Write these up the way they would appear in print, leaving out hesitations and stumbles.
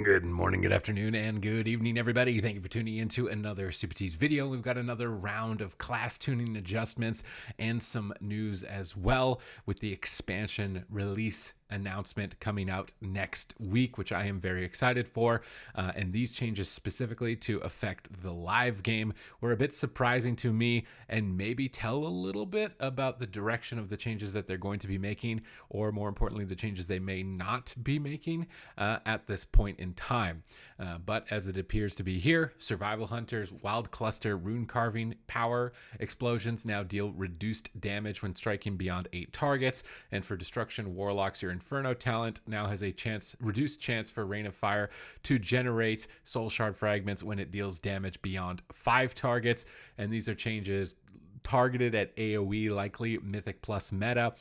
Good morning, good afternoon, and good evening, everybody. Thank you for tuning in to another Supatease video. We've got another round of class tuning adjustments and some news as well with the expansion release announcement coming out next week, which I am very excited for. And these changes specifically to affect the live game were a bit surprising to me and maybe tell a little bit about the direction of the changes that they're going to be making, or more importantly, the changes they may not be making at this point in time. But as it appears to be here, Survival Hunters, Wild Cluster, Rune Carving, Power Explosions now deal reduced damage when striking beyond 8 targets. And for Destruction Warlocks, your Inferno talent now has a reduced chance for Rain of Fire to generate Soul Shard fragments when it deals damage beyond 5 targets. And these are changes targeted at AoE, likely Mythic Plus meta.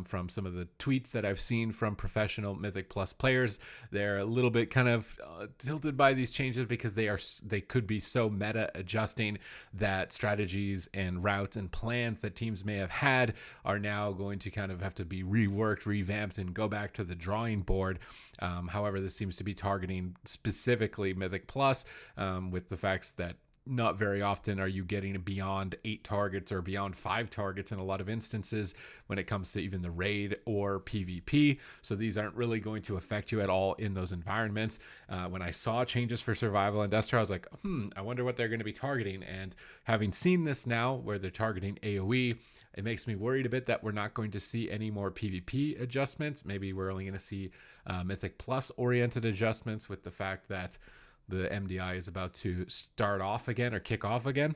From some of the tweets that I've seen from professional Mythic Plus players, they're a little bit kind of tilted by these changes because they could be so meta adjusting that strategies and routes and plans that teams may have had are now going to kind of have to be reworked, revamped, and go back to the drawing board. However, this seems to be targeting specifically Mythic Plus, with the facts that not very often are you getting beyond 8 targets or beyond 5 targets in a lot of instances when it comes to even the raid or PvP. So these aren't really going to affect you at all in those environments. When I saw changes for Survival and Destro, I was like, I wonder what they're going to be targeting. And having seen this now where they're targeting AoE, it makes me worried a bit that we're not going to see any more PvP adjustments. Maybe we're only going to see Mythic Plus oriented adjustments, with the fact that the MDI is about to start off again or kick off again,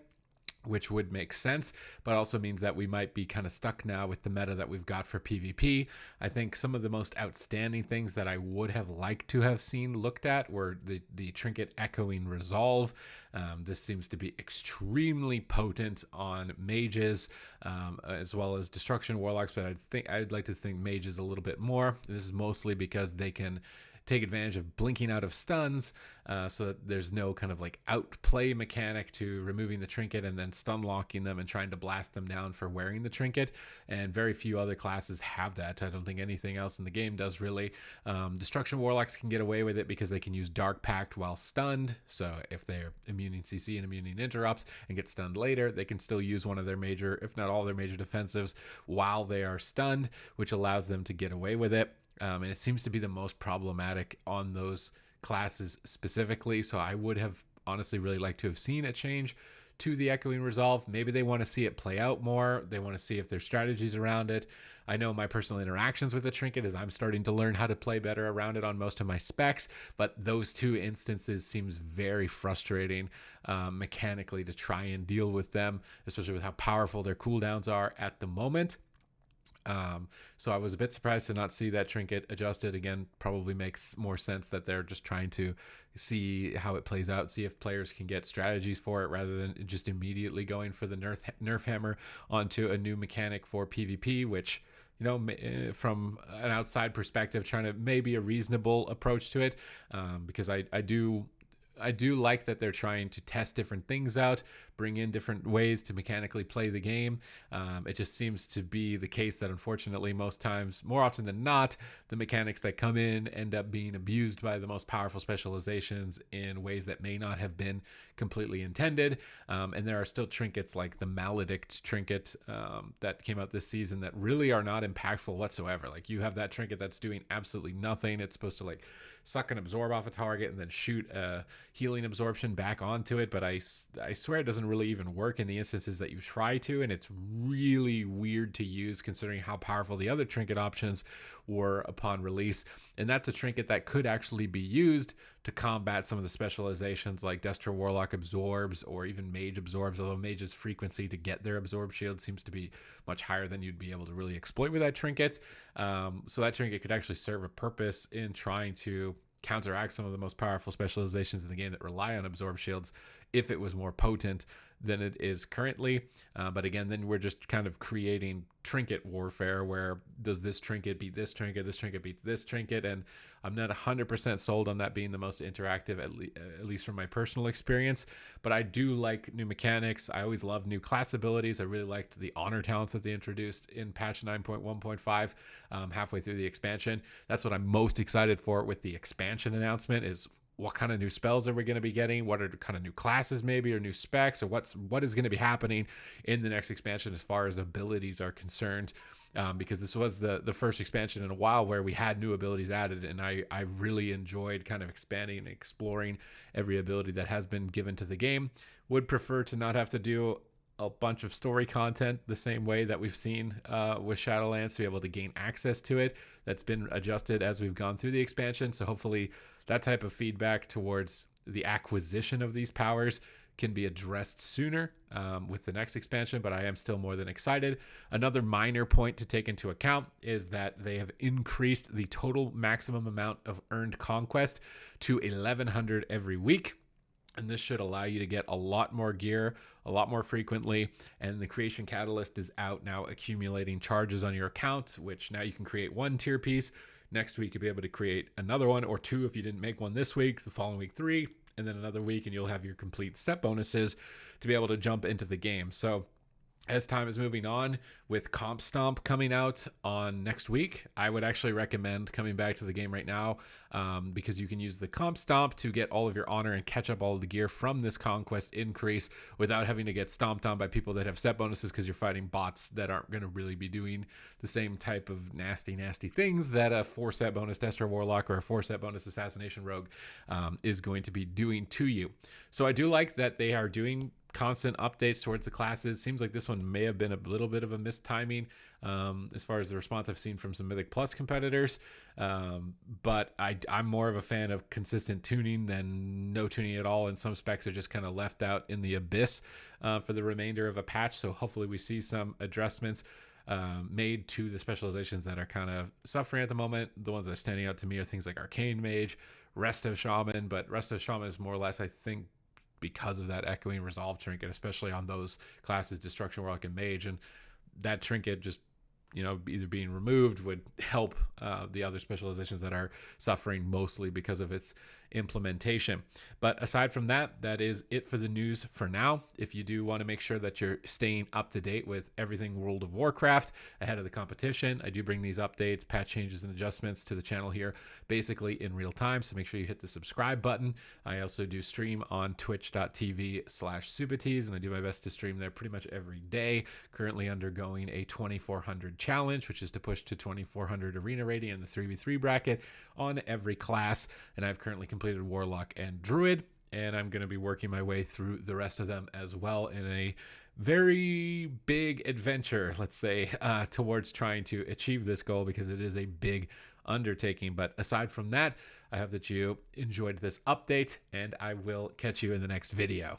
which would make sense, but also means that we might be kind of stuck now with the meta that we've got for PvP. I think some of the most outstanding things that I would have liked to have seen looked at were the trinket Echoing Resolve. This seems to be extremely potent on mages, as well as Destruction Warlocks, but I'd like to think mages a little bit more. This is mostly because they can take advantage of blinking out of stuns, so that there's no kind of like outplay mechanic to removing the trinket and then stun locking them and trying to blast them down for wearing the trinket. And very few other classes have that. I don't think anything else in the game does really. Destruction Warlocks can get away with it because they can use Dark Pact while stunned. So if they're immuning CC and immuning interrupts and get stunned later, they can still use one of their major, if not all their major defensives while they are stunned, which allows them to get away with it. And it seems to be the most problematic on those classes specifically. So I would have honestly really liked to have seen a change to the Echoing Resolve. Maybe they want to see it play out more. They want to see if there's strategies around it. I know my personal interactions with the trinket is I'm starting to learn how to play better around it on most of my specs, but those two instances seems very frustrating mechanically to try and deal with them, especially with how powerful their cooldowns are at the moment. So I was a bit surprised to not see that trinket adjusted. Again, probably makes more sense that they're just trying to see how it plays out, see if players can get strategies for it rather than just immediately going for the nerf hammer onto a new mechanic for PvP, which, you know, from an outside perspective, trying to maybe a reasonable approach to it, because I do like that they're trying to test different things out, bring in different ways to mechanically play the game. It just seems to be the case that unfortunately most times, more often than not, the mechanics that come in end up being abused by the most powerful specializations in ways that may not have been completely intended. And there are still trinkets like the Maledict trinket that came out this season that really are not impactful whatsoever. Like, you have that trinket that's doing absolutely nothing. It's supposed to like suck and absorb off a target and then shoot a healing absorption back onto it, but I swear it doesn't really even work in the instances that you try to, and it's really weird to use considering how powerful the other trinket options were upon release. And that's a trinket that could actually be used to combat some of the specializations like Destro Warlock absorbs or even Mage absorbs, although Mage's frequency to get their absorb shield seems to be much higher than you'd be able to really exploit with that trinket. So that trinket could actually serve a purpose in trying to counteract some of the most powerful specializations in the game that rely on absorb shields if it was more potent than it is currently. But again, then we're just kind of creating trinket warfare where does this trinket beat this trinket beats this trinket, and I'm not 100% sold on that being the most interactive, at least from my personal experience. But I do like new mechanics. I always love new class abilities. I really liked the honor talents that they introduced in patch 9.1.5 halfway through the expansion. That's what I'm most excited for with the expansion announcement, is what kind of new spells are we going to be getting? What are the kind of new classes maybe, or new specs, or what is going to be happening in the next expansion as far as abilities are concerned? Because this was the first expansion in a while where we had new abilities added, and I really enjoyed kind of expanding and exploring every ability that has been given to the game. Would prefer to not have to do a bunch of story content the same way that we've seen with Shadowlands, to be able to gain access to it. That's been adjusted as we've gone through the expansion, so hopefully that type of feedback towards the acquisition of these powers can be addressed sooner with the next expansion, but I am still more than excited. Another minor point to take into account is that they have increased the total maximum amount of earned conquest to 1,100 every week. And this should allow you to get a lot more gear a lot more frequently. And the creation catalyst is out now, accumulating charges on your account, which now you can create one tier piece. Next week, you'll be able to create another one, or two if you didn't make one this week, the following week 3, and then another week, and you'll have your complete set bonuses to be able to jump into the game. So as time is moving on, with Comp Stomp coming out on next week, I would actually recommend coming back to the game right now, because you can use the Comp Stomp to get all of your honor and catch up all of the gear from this conquest increase without having to get stomped on by people that have set bonuses, because you're fighting bots that aren't going to really be doing the same type of nasty things that a 4-set bonus Destro Warlock or a 4-set bonus Assassination Rogue is going to be doing to you. So I do like that they are doing constant updates towards the classes. Seems like this one may have been a little bit of a missed timing as far as the response I've seen from some Mythic Plus competitors, but I'm more of a fan of consistent tuning than no tuning at all, and some specs are just kind of left out in the abyss for the remainder of a patch. So hopefully we see some adjustments made to the specializations that are kind of suffering at the moment. The ones that are standing out to me are things like Arcane Mage, Resto Shaman, but Resto Shaman is more or less, I think, because of that Echoing Resolve trinket, especially on those classes, Destruction Warlock and Mage, and that trinket just, either being removed would help the other specializations that are suffering mostly because of its implementation. But aside from that, that is it for the news for now. If you do want to make sure that you're staying up to date with everything World of Warcraft ahead of the competition, I do bring these updates, patch changes, and adjustments to the channel here basically in real time, so make sure you hit the subscribe button. I also do stream on twitch.tv/Supatease, and I do my best to stream there pretty much every day. Currently undergoing a 2400 challenge, which is to push to 2400 arena rating in the 3v3 bracket on every class, and I've currently completed Warlock and Druid, and I'm going to be working my way through the rest of them as well in a very big adventure, let's say, towards trying to achieve this goal, because it is a big undertaking. But aside from that, I hope that you enjoyed this update, and I will catch you in the next video.